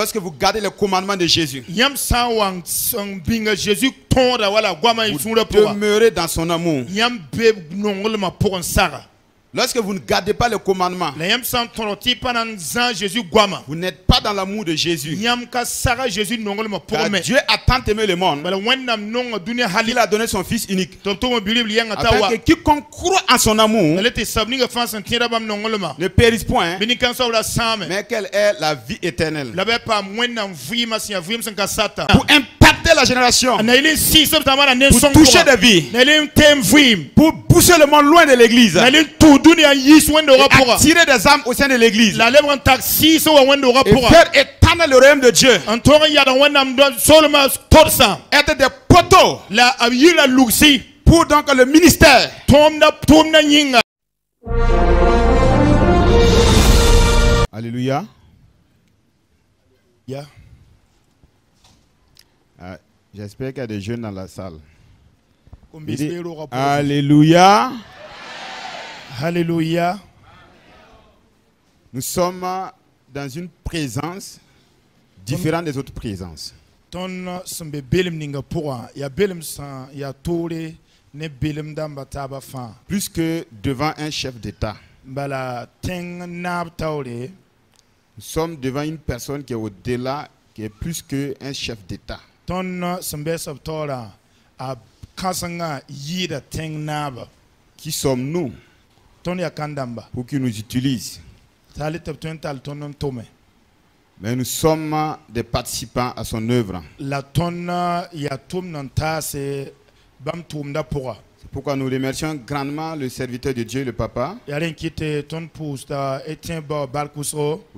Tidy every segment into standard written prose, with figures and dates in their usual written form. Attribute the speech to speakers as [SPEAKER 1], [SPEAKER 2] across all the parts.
[SPEAKER 1] lorsque vous gardez les commandements de Jésus, vous demeurez dans son amour. Lorsque vous ne gardez pas les commandements, vous n'êtes pas dans l'amour de Jésus. Car Dieu a tant aimé le monde qu'il a donné son Fils unique, afin que quiconque croit en son amour ne périsse point, mais qu'elle ait la vie éternelle. Pour impacter la génération, pour toucher des vies, pour pousser le monde loin de l'église, et attirer des âmes au sein de l'église, et faire étendre le royaume de Dieu, être des poteaux pour donc le ministère. Alléluia. J'espère qu'il y a des jeunes dans la salle. Alléluia.
[SPEAKER 2] Alléluia.
[SPEAKER 1] Nous sommes dans une présence différente des autres présences. Plus que devant un chef d'État, nous sommes devant une personne qui est au-delà, qui est plus qu'un chef d'État. Qui sommes-nous pour qu'il nous utilise? Mais nous sommes des participants à son œuvre. C'est pourquoi nous remercions grandement le serviteur de Dieu, le Papa, pour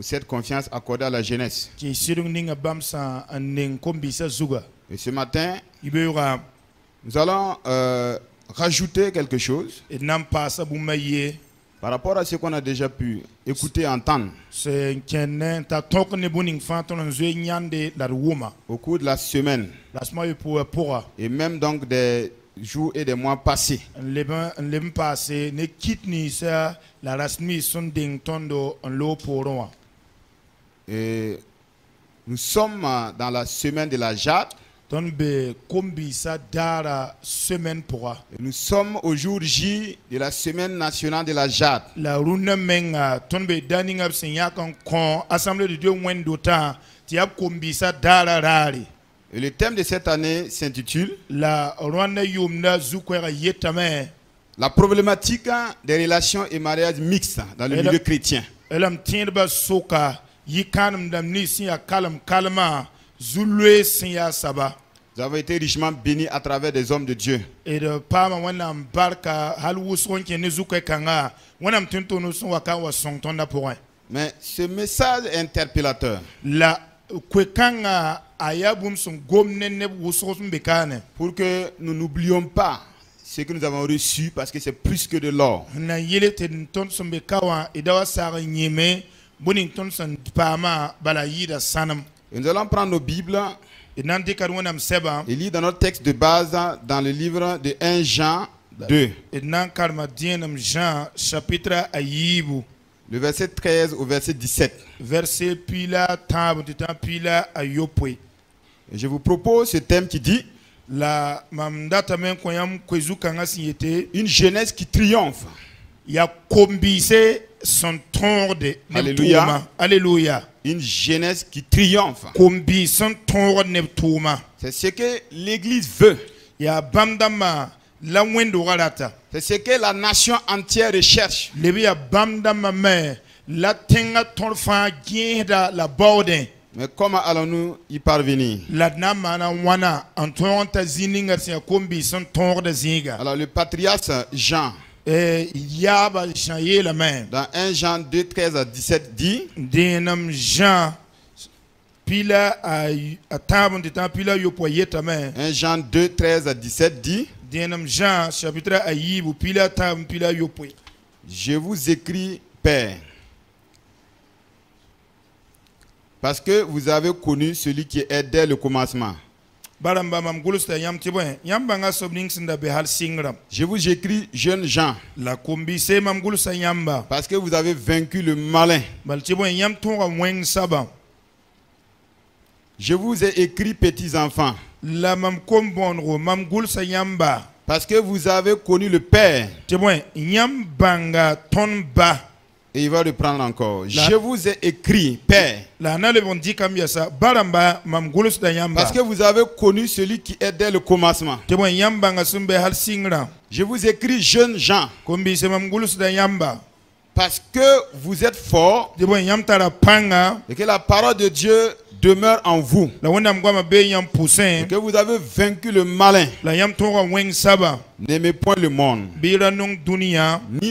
[SPEAKER 1] cette confiance accordée à la jeunesse. Et ce matin, nous allons rajouter quelque chose par rapport à ce qu'on a déjà pu écouter et entendre au cours de la semaine et même donc des jours et des mois passés. Et nous sommes dans la semaine de la Jade. Nous sommes au jour J de la semaine nationale de la Jade. Et le thème de cette année s'intitule la problématique des relations et mariages mixtes dans le milieu chrétien. Nous avons été richement bénis à travers des hommes de Dieu. Mais ce message est interpellateur. Pour que nous n'oublions pas ce que nous avons reçu, parce que c'est plus que de l'or. Et nous allons prendre nos Bibles et lire dans notre texte de base dans le livre de 1 Jean 2. Le verset 13 au verset 17. Et je vous propose ce thème qui dit une jeunesse qui triomphe. Alléluia.
[SPEAKER 2] Alléluia.
[SPEAKER 1] Une jeunesse qui triomphe. C'est ce que l'Église veut. C'est ce que la nation entière recherche. Mais comment allons-nous y parvenir? Alors le patriarche Jean, dans 1 Jean 2, 13 à 17 dit, 1 Jean 2, 13 à 17 dit, je vous écris, Père, parce que vous avez connu celui qui est dès le commencement. Je vous écris, jeune Jean, parce que vous avez vaincu le malin. Je vous ai écrit, petits enfants, parce que vous avez connu le Père. Et il va reprendre encore. Je vous ai écrit, Père, parce que vous avez connu celui qui est dès le commencement. Je vous écris, jeunes gens, parce que vous êtes forts et que la parole de Dieu demeure en vous, et que vous avez vaincu le malin. N'aimez point le monde, ni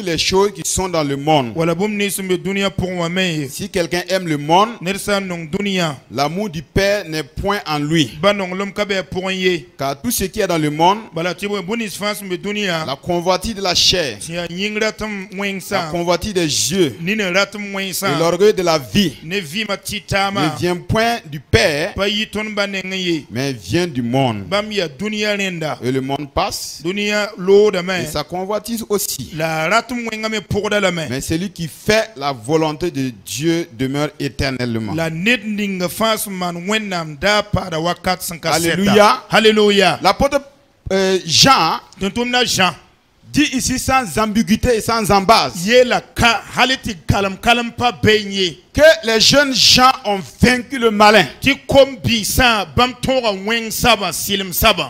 [SPEAKER 1] les choses qui sont dans le monde. Si quelqu'un aime le monde, l'amour du Père n'est point en lui. Car tout ce qui est dans le monde, la convoitise de la chair, la convoitise des yeux et l'orgueil de la vie ne vient point du Père, mais vient du monde. Et le monde passe, et sa convoitise aussi. Mais celui qui fait la volonté de Dieu demeure éternellement. Alléluia. Alléluia. L'apôtre Jean dit ici sans ambiguïté et sans embase que les jeunes gens ont vaincu le malin.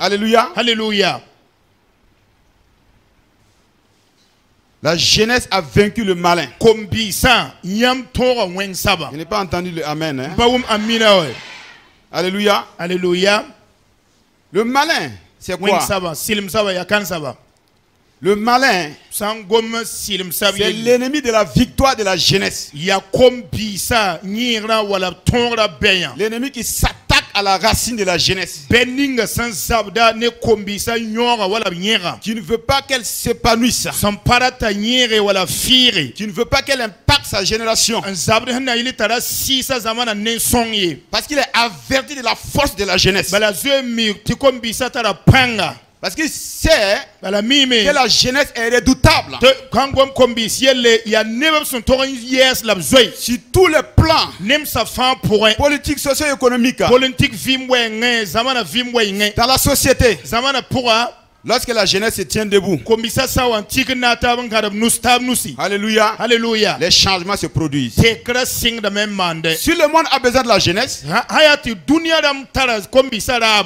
[SPEAKER 1] Alléluia. Alléluia. La jeunesse a vaincu le malin. Je n'ai pas entendu le amen. Hein? Alléluia. Alléluia. Le malin, c'est quoi? Le malin, c'est l'ennemi de la victoire de la jeunesse. L'ennemi qui s'attaque à la racine de la jeunesse, qui ne veut pas qu'elle s'épanouisse, qui ne veut pas qu'elle impacte sa génération, parce qu'il est averti de la force de la jeunesse. Parce qu'il sait que la jeunesse est redoutable sur tous les plans, politiques, socio-économiques, dans la société. Lorsque la jeunesse se tient debout, alléluia, alléluia, les changements se produisent. Si le monde a besoin de la jeunesse,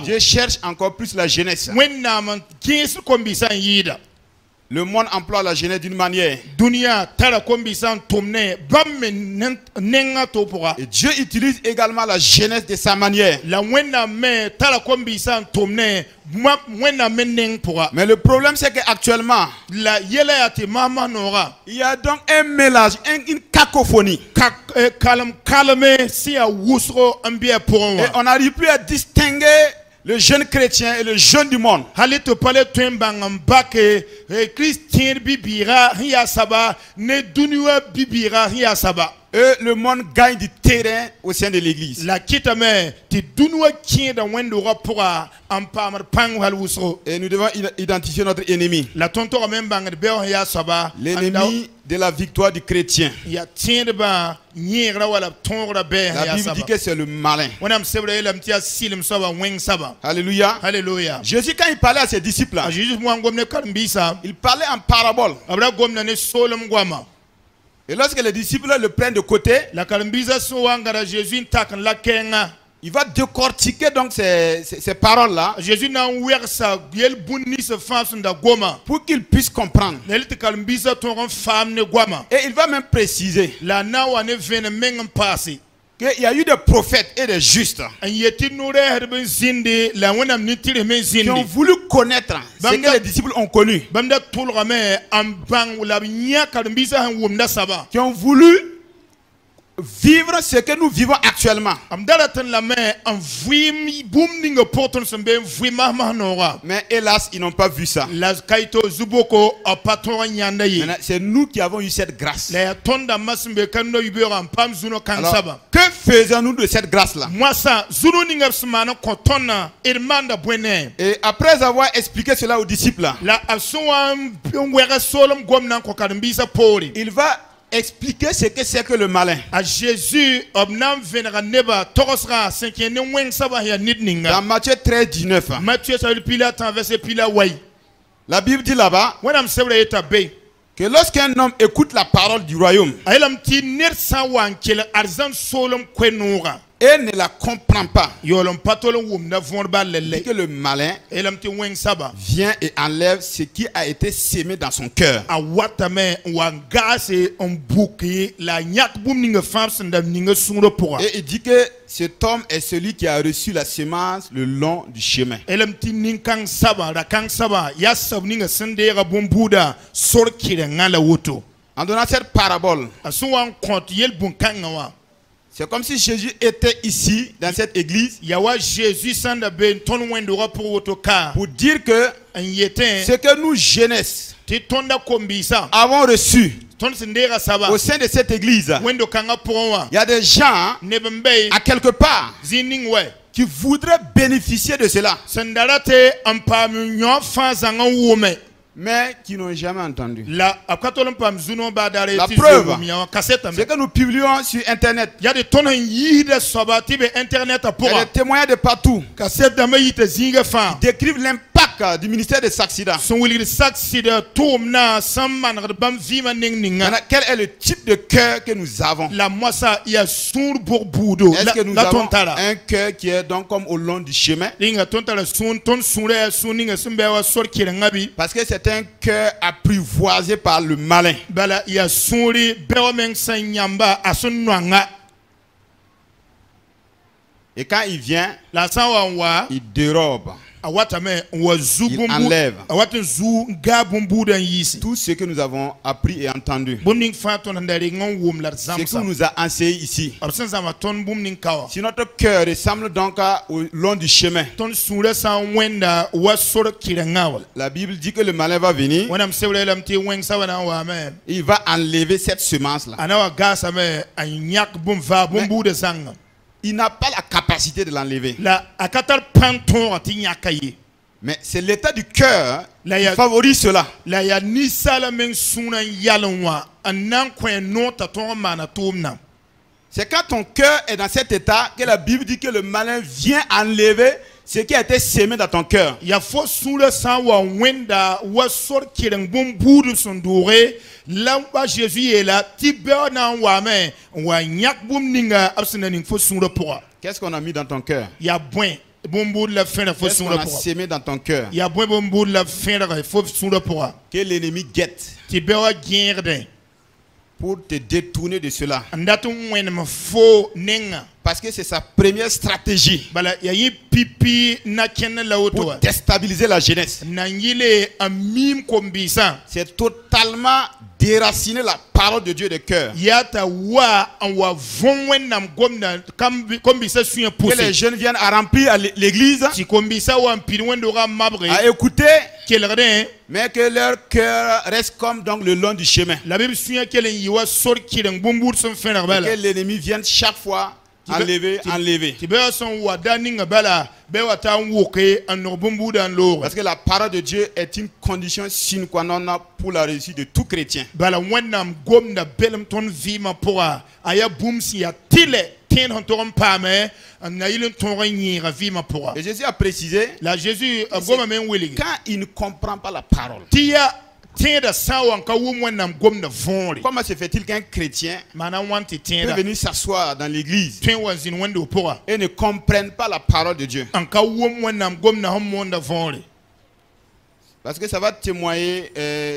[SPEAKER 1] Dieu cherche encore plus la jeunesse. Le monde emploie la jeunesse d'une manière. Et Dieu utilise également la jeunesse de sa manière. Mais le problème, c'est qu'actuellement, il y a donc un mélange, une cacophonie. Et on n'arrive plus à distinguer le jeune chrétien et le jeune du monde. Et le monde gagne du terrain au sein de l'église. Et nous devons identifier notre ennemi. L'ennemi de la victoire du chrétien. La Bible dit que c'est le malin. Alléluia. Alléluia. Jésus, quand il parlait à ses disciples, il parlait en parabole. Et lorsque les disciples le prennent de côté, il va décortiquer donc ces paroles-là pour qu'ils puissent comprendre. Et il va même préciser qu'il y a eu des prophètes et des justes qui ont voulu connaître ce que les disciples ont connu, qui ont voulu vivre ce que nous vivons actuellement. Mais hélas, ils n'ont pas vu ça. C'est nous qui avons eu cette grâce. Alors, que faisons-nous de cette grâce-là? Et après avoir expliqué cela aux disciples, il va expliquer ce que c'est que le malin.
[SPEAKER 2] À Jésus, dans
[SPEAKER 1] Matthieu 13, 19. La Bible dit là-bas que lorsqu'un homme écoute la parole du royaume et ne la comprend pas, que le malin vient et enlève ce qui a été sémé dans son cœur. Et il dit que cet homme est celui qui a reçu la semence le long du chemin. En donnant cette parabole, c'est comme si Jésus était ici, dans cette église, pour dire que ce que nous, jeunesse, avons reçu au sein de cette église, il y a des gens, à quelque part, qui voudraient bénéficier de cela, mais qui n'ont jamais entendu. La preuve, c'est que nous publions sur Internet. Il y a des témoignages de partout qui décrivent l'impact du ministère des accidents. Quel est le type de cœur que nous avons? Est-ce que nous avons un cœur qui est donc comme au long du chemin? Parce que c'est un cœur apprivoisé par le malin. Et quand il vient, il dérobe. Il enlève tout ce que nous avons appris et entendu. Ce que nous a enseigné ici. Si notre cœur ressemble donc au long du chemin, la Bible dit que le malin va venir. Il va enlever cette semence-là. Il n'a pas la capacité de l'enlever. Mais c'est l'état du cœur qui favorise cela. C'est quand ton cœur est dans cet état que la Bible dit que le malin vient enlever ce qui a été sémé dans ton cœur. Qu'est-ce qu'on a mis dans ton cœur? Qu'est-ce qu'on a sémé dans ton cœur? Que l'ennemi guette pour te détourner de cela. Parce que c'est sa première stratégie pour déstabiliser la jeunesse. C'est totalement déraciner la parole de Dieu de cœur. Que les jeunes viennent à remplir l'église, à écouter, mais que leur cœur reste comme donc le long du chemin. Que l'ennemi vienne chaque fois enlever. Parce que la parole de Dieu est une condition sine qua non pour la réussite de tout chrétien. Et Jésus a précisé, quand il ne comprend pas la parole, comment se fait-il qu'un chrétien peut venir s'asseoir dans l'église et ne comprenne pas la parole de Dieu? Parce que ça va témoigner,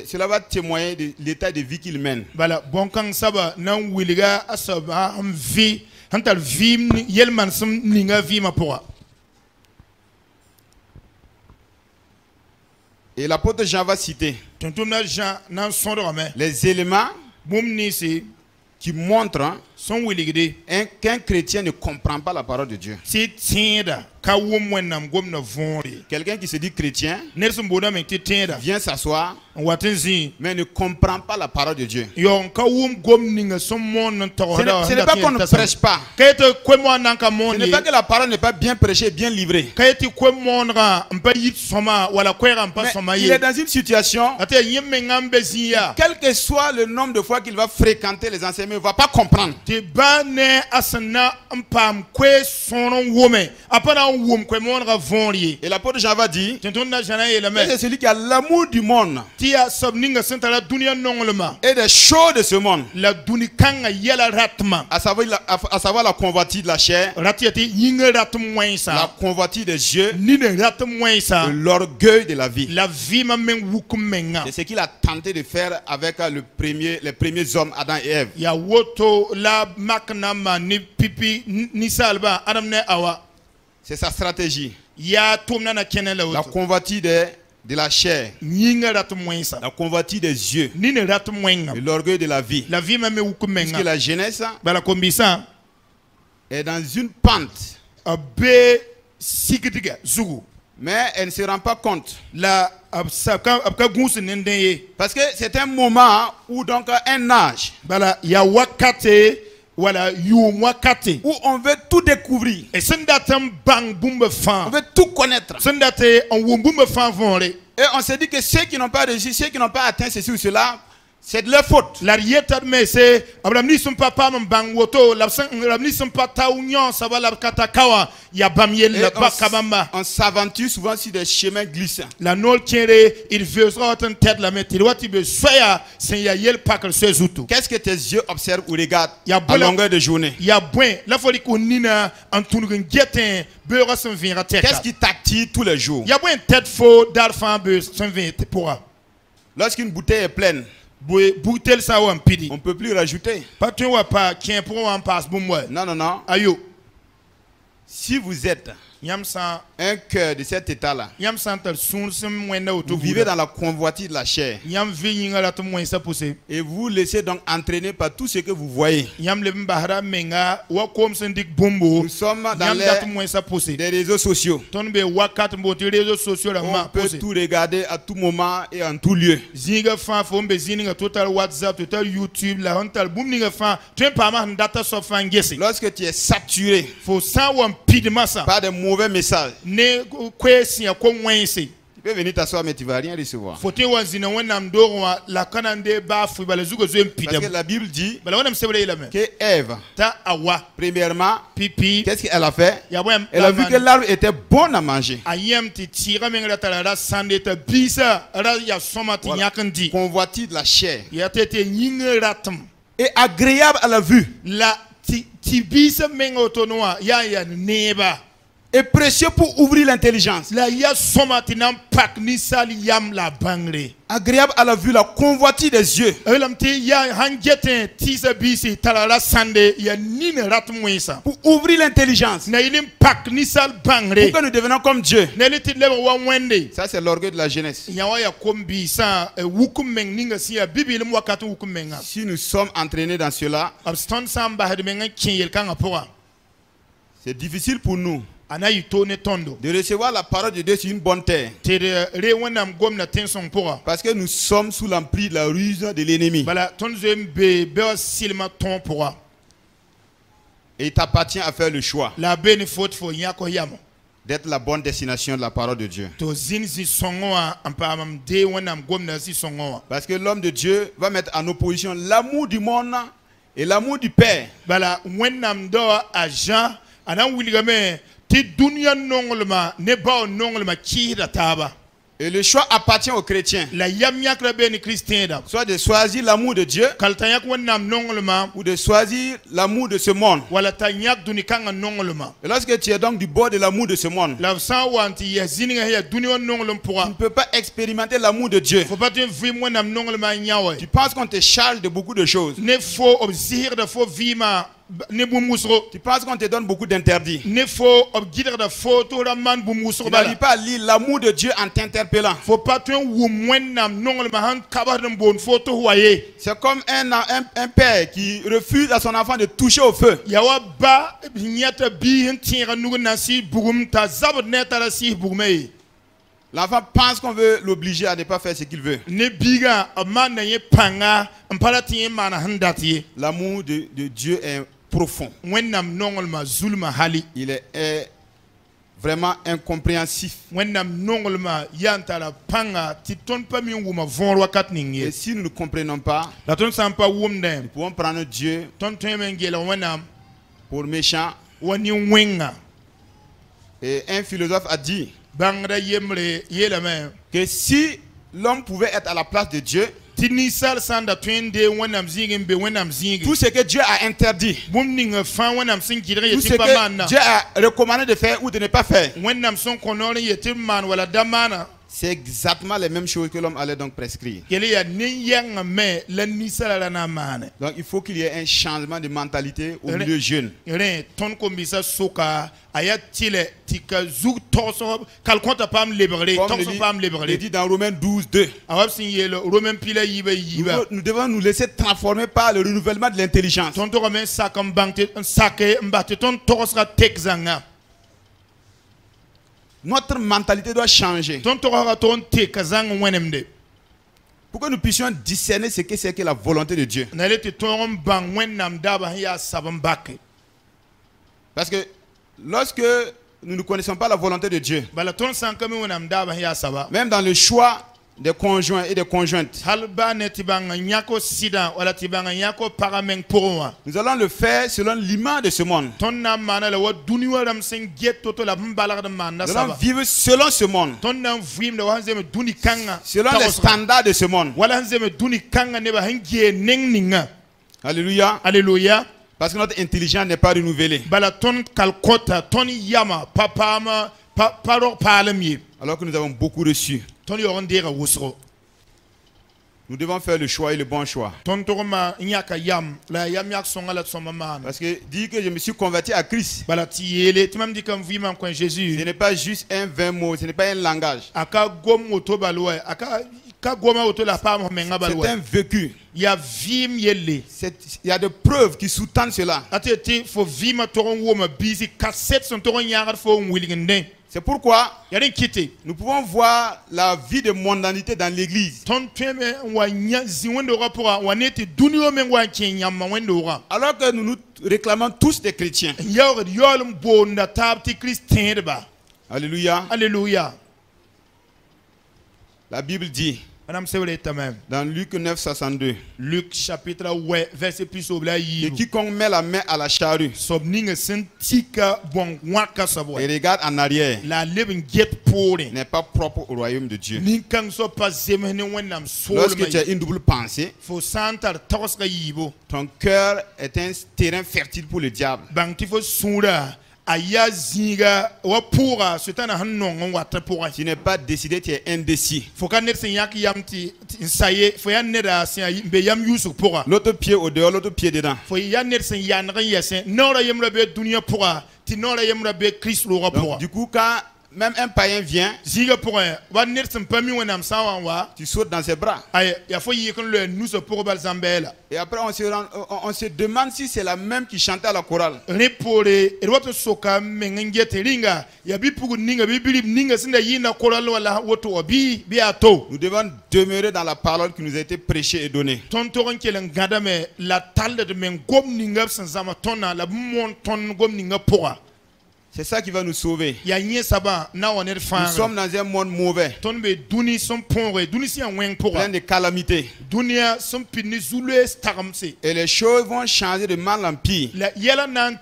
[SPEAKER 1] cela va témoigner de l'état de vie qu'il mène. Et l'apôtre Jean va citer les éléments qui montrent qu'un chrétien ne comprend pas la parole de Dieu. Quelqu'un qui se dit chrétien vient s'asseoir mais ne comprend pas la parole de Dieu. Ce n'est pas qu'on ne prêche pas. Ce n'est pas que la parole n'est pas bien prêchée, bien livrée. Mais il est dans une situation, quel que soit le nombre de fois qu'il va fréquenter les enseignements, il ne va pas comprendre. Et l'apôtre Jean va dire, c'est celui qui a l'amour du monde et des choses de ce monde, à savoir la convoitise de la chair, la convoitise des yeux, et l'orgueil de la vie. C'est ce qu'il a tenté de faire avec les premiers hommes, Adam et Ève. C'est sa stratégie. La convoitise de la chair, la convoitise des yeux et l'orgueil de la vie. Puisque la jeunesse est dans une pente, mais elle ne se rend pas compte. Parce que c'est un moment où donc un âge où on veut tout découvrir, on veut tout connaître. Et on se dit que ceux qui n'ont pas réussi, ceux qui n'ont pas atteint ceci ou cela, c'est de leur faute. On s'aventure souvent sur des chemins glissants. Qu'est-ce que tes yeux observent ou regardent à longueur de journée? Qu'est-ce qui t'attire tous les jours? Lorsqu'une bouteille est pleine, on ne peut plus rajouter. Non, non, non. Si vous êtes un cœur de cet état-là, vous vivez dans la convoitise de la chair et vous laissez donc entraîner par tout ce que vous voyez. Nous sommes dans des réseaux sociaux. On peut tout regarder à tout moment et en tout lieu. Lorsque tu es saturé par des mauvais messages, tu peux venir t'asseoir mais tu ne vas rien recevoir. Parce que la Bible dit que Ève, premièrement, qu'est-ce qu'elle a fait? Elle a vu que l'arbre était bon à manger. Voilà. Convoitise de la chair et agréable à la vue et précieux pour ouvrir l'intelligence. Agréable à la vue, la convoitise des yeux. Pour ouvrir l'intelligence. Pour que nous devenons comme Dieu. Ça c'est l'orgueil de la jeunesse. Si nous sommes entraînés dans cela, c'est difficile pour nous de recevoir la parole de Dieu sur une bonne terre. Parce que nous sommes sous l'emprise de la ruse de l'ennemi. Et il t'appartient à faire le choix d'être la bonne destination de la parole de Dieu. Parce que l'homme de Dieu va mettre en opposition l'amour du monde et l'amour du Père. Et le choix appartient aux chrétiens. Soit de choisir l'amour de Dieu ou de choisir l'amour de ce monde. Et lorsque tu es donc du bord de l'amour de ce monde, tu ne peux pas expérimenter l'amour de Dieu. Tu penses qu'on te charge de beaucoup de choses. Tu penses qu'on te donne beaucoup d'interdits. Tu n'arrives pas à lire l'amour de Dieu en t'interpellant. C'est comme un père qui refuse à son enfant de toucher au feu. L'enfant pense qu'on veut l'obliger à ne pas faire ce qu'il veut. L'amour de Dieu est profond. Il est vraiment incompréhensif. Et si nous ne comprenons pas, nous pouvons prendre Dieu pour méchant. Et un philosophe a dit que si l'homme pouvait être à la place de Dieu, tout ce que Dieu a interdit, tout ce que Dieu a recommandé de faire ou de ne pas faire, c'est exactement les mêmes choses que l'homme allait donc prescrire. Donc il faut qu'il y ait un changement de mentalité au milieu jeune. Comme il dit dans Romains 12:2. Nous devons nous laisser transformer par le renouvellement de l'intelligence. Notre mentalité doit changer pour que nous puissions discerner ce que c'est que la volonté de Dieu. Parce que lorsque nous ne connaissons pas la volonté de Dieu, même dans le choix des conjoints et des conjointes, nous allons le faire selon l'image de ce monde. Nous allons vivre selon ce monde, selon les standards de ce monde. Alléluia. Alléluia. Parce que notre intelligence n'est pas renouvelée. Alors que nous avons beaucoup reçu. Nous devons faire le choix et le bon choix. Parce que dire que je me suis converti à Christ, ce n'est pas juste un vain mot, ce n'est pas un langage. C'est un vécu. Il y a des preuves qui sous-tendent cela. C'est pourquoi nous pouvons voir la vie de mondanité dans l'église. Alors que nous nous réclamons tous des chrétiens. Alléluia. Alléluia. La Bible dit dans Luc 9:62,
[SPEAKER 2] Luc chapitre 8 verset plus au
[SPEAKER 1] et quiconque met la main à la charrue et regarde en arrière n'est pas propre au royaume de Dieu. Lorsque tu as une double pensée, ton cœur est un terrain fertile pour le diable. Tu n'es pas décidé, tu es indécis. L'autre pied au dehors, l'autre pied dedans. Donc, du coup, quand même un païen vient, tu sautes dans ses bras. Et après on se demande si c'est la même qui chantait à la chorale. Nous devons demeurer dans la parole qui nous a été prêchée et donnée. C'est ça qui va nous sauver. Nous sommes dans un monde mauvais, plein de calamités. Et les choses vont changer de mal en pire. Et tant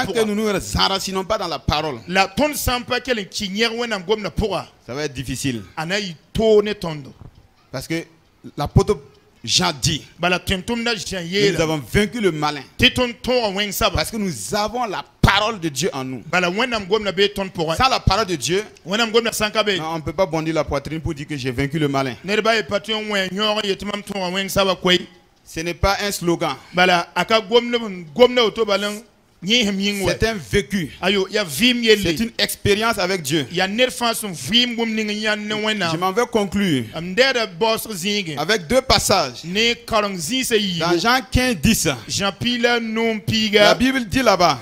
[SPEAKER 1] que nous ne nous enracinons pas dans la parole, ça va être difficile. Parce que l'apôtre Jean dit, nous avons vaincu le malin parce que nous avons la parole de Dieu en nous. Sans la parole de Dieu, on ne peut pas bondir la poitrine pour dire que j'ai vaincu le malin. Ce n'est pas un slogan. C'est un vécu. C'est une expérience avec Dieu. Je m'en vais conclure avec deux passages. Dans Jean 15, 10. La Bible dit là-bas: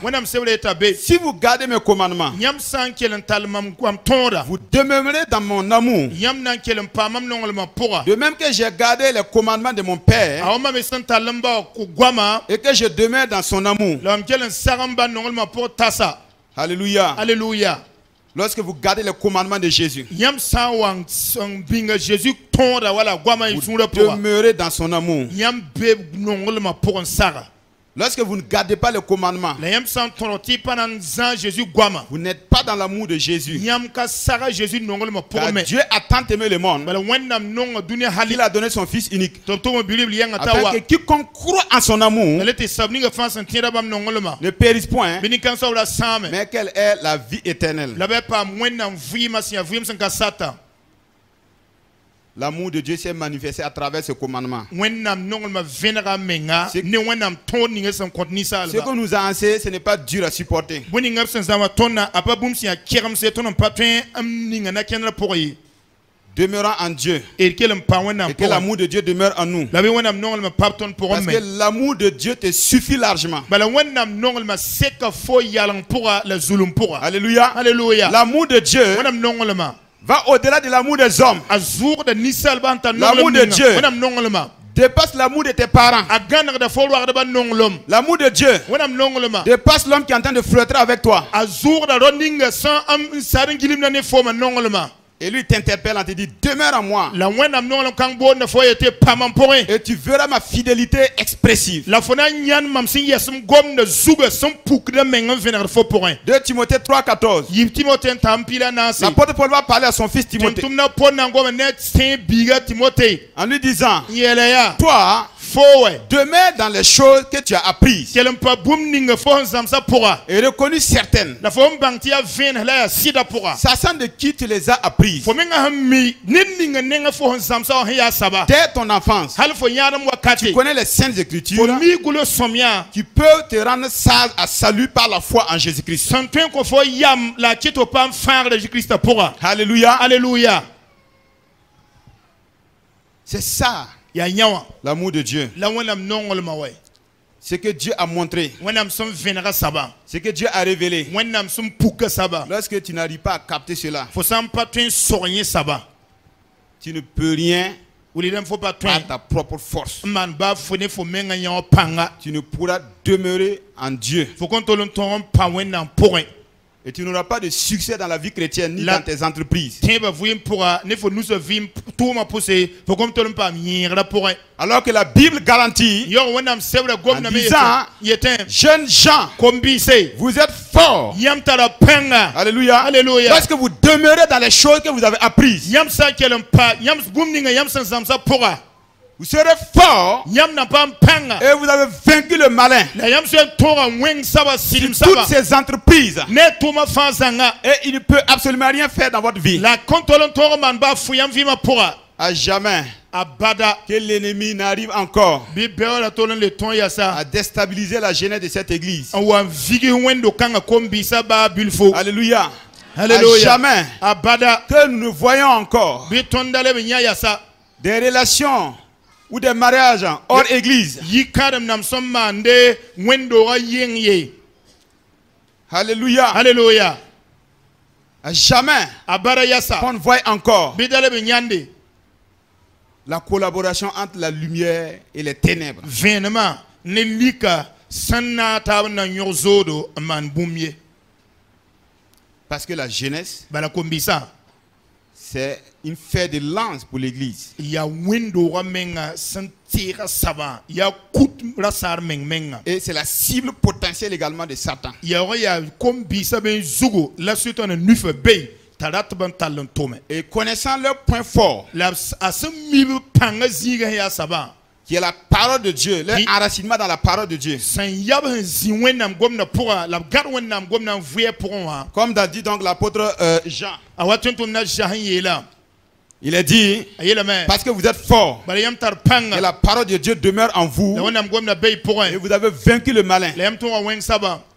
[SPEAKER 1] si vous gardez mes commandements, vous demeurerez dans mon amour. De même que j'ai gardé les commandements de mon Père et que je demeure dans son amour. Alléluia.
[SPEAKER 2] Alléluia.
[SPEAKER 1] Lorsque vous gardez les commandements de Jésus, vous demeurez dans son amour. Lorsque vous ne gardez pas les commandements, vous n'êtes pas dans l'amour de Jésus. Car Dieu a tant aimé le monde qu'il a donné son Fils unique, afin que quiconque croit en son amour ne périsse point, mais qu'elle ait la vie éternelle. L'amour de Dieu s'est manifesté à travers ce commandement. Ce que nous a enseigné, ce n'est pas dur à supporter. Demeurant en Dieu et que l'amour de Dieu demeure en nous. Parce que l'amour de Dieu te suffit largement. Alléluia.
[SPEAKER 2] Alléluia.
[SPEAKER 1] L'amour de Dieu va au-delà de l'amour des hommes. L'amour de Dieu dépasse l'amour de tes parents. L'amour de Dieu dépasse l'homme qui est en train de flirter avec toi. Et lui t'interpelle en te dit: demeure en moi. Et tu verras ma fidélité expressive. 2 Timothée 3,14. L'apôtre Paul va parler à son fils Timothée en lui disant: toi, demeure dans les choses que tu as apprises et reconnu certaines. Sachant de qui tu les as apprises dès ton enfance. Tu connais les saintes écritures qui peuvent te rendre sage à salut par la foi en Jésus-Christ. Alléluia.
[SPEAKER 2] Alléluia.
[SPEAKER 1] C'est ça l'amour de Dieu. Ce que Dieu a montré, ce que Dieu a révélé. Lorsque tu n'arrives pas à capter cela, tu ne peux rien par ta propre force. Tu ne pourras demeurer en Dieu. Et tu n'auras pas de succès dans la vie chrétienne ni dans tes entreprises. Alors que la Bible garantit en disant: jeunes gens, vous êtes forts. Alléluia.
[SPEAKER 2] Alléluia.
[SPEAKER 1] Lorsque vous demeurez dans les choses que vous avez apprises, vous serez forts et vous avez vaincu le malin. Toutes ces entreprises, et il ne peut absolument rien faire dans votre vie. À jamais que l'ennemi n'arrive encore à déstabiliser la jeunesse de cette église. Alléluia. À jamais que nous ne voyons encore des relations ou des mariages hors église. Alléluia.
[SPEAKER 2] Alléluia.
[SPEAKER 1] À jamais qu'on ne voit encore la collaboration entre la lumière et les ténèbres. Parce que la jeunesse, c'est une fer de lance pour l'église. Et c'est la cible potentielle également de Satan. Et connaissant leur point fort, qui est la parole de Dieu, l'enracinement dans la parole de Dieu. Comme l'a dit donc l'apôtre Jean. Il est dit, parce que vous êtes forts, et la parole de Dieu demeure en vous, et vous avez vaincu le malin.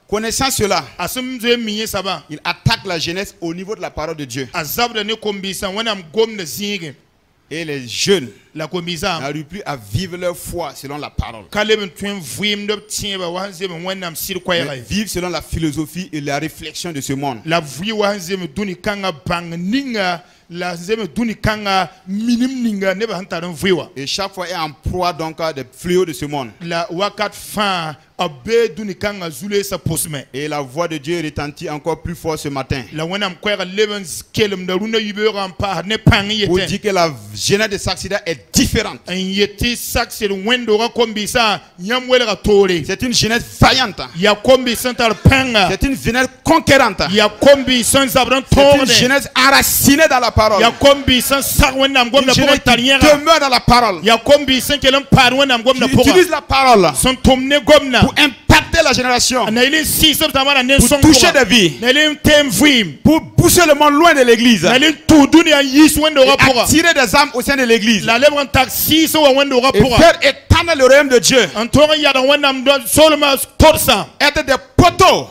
[SPEAKER 1] Connaissant cela, il attaque la jeunesse au niveau de la parole de Dieu. Et les jeunes n'arrivent plus à vivre leur foi selon la parole. Mais vivent selon la philosophie et la réflexion de ce monde. Et chaque fois est en proie donc des fléaux de ce monde. Et la voix de Dieu retentit encore plus fort ce matin. Pour dire que la jeunesse de Saxida est différente. C'est une jeunesse vaillante. C'est une jeunesse conquérante. C'est une jeunesse enracinée dans la parole. Une jeunesse qui demeure dans la parole. Qui utilise la parole pour impacter la génération, pour toucher des vies, pour pousser le monde loin de l'église, et attirer des âmes au sein de l'église, et faire étendre le royaume de Dieu, être des poteaux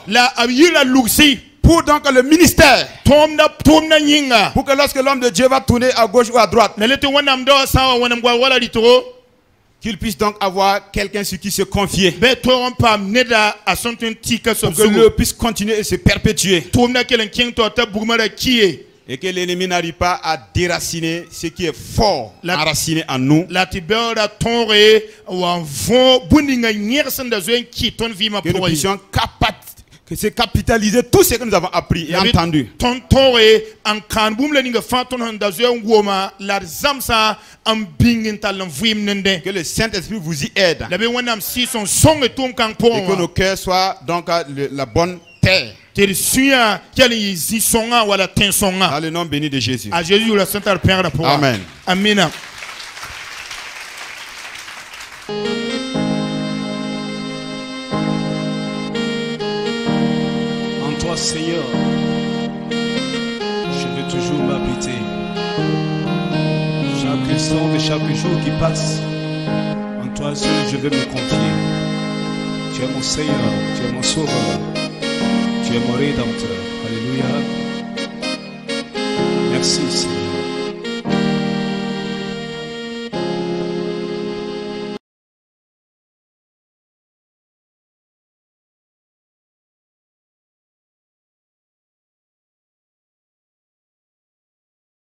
[SPEAKER 1] pour donc le ministère, pour que lorsque l'homme de Dieu va tourner à gauche ou à droite, qu'il puisse donc avoir quelqu'un sur qui se confier, pour que l'œuvre puisse continuer et se perpétuer, et que l'ennemi n'arrive pas à déraciner ce qui est fort enraciné en nous, que nous puissions capitaliser tout ce que nous avons appris et entendu. Que le Saint-Esprit vous y aide, et que nos cœurs soient donc la bonne terre. Dans le nom béni de Jésus. Amen.
[SPEAKER 2] Amen.
[SPEAKER 3] En toi, Seigneur, je veux toujours m'habiter. Chaque instant de chaque jour qui passe, en toi seul je veux me confier. Tu es mon Seigneur, tu es mon Sauveur, tu es mon Rédempteur. Alléluia. Merci, Seigneur.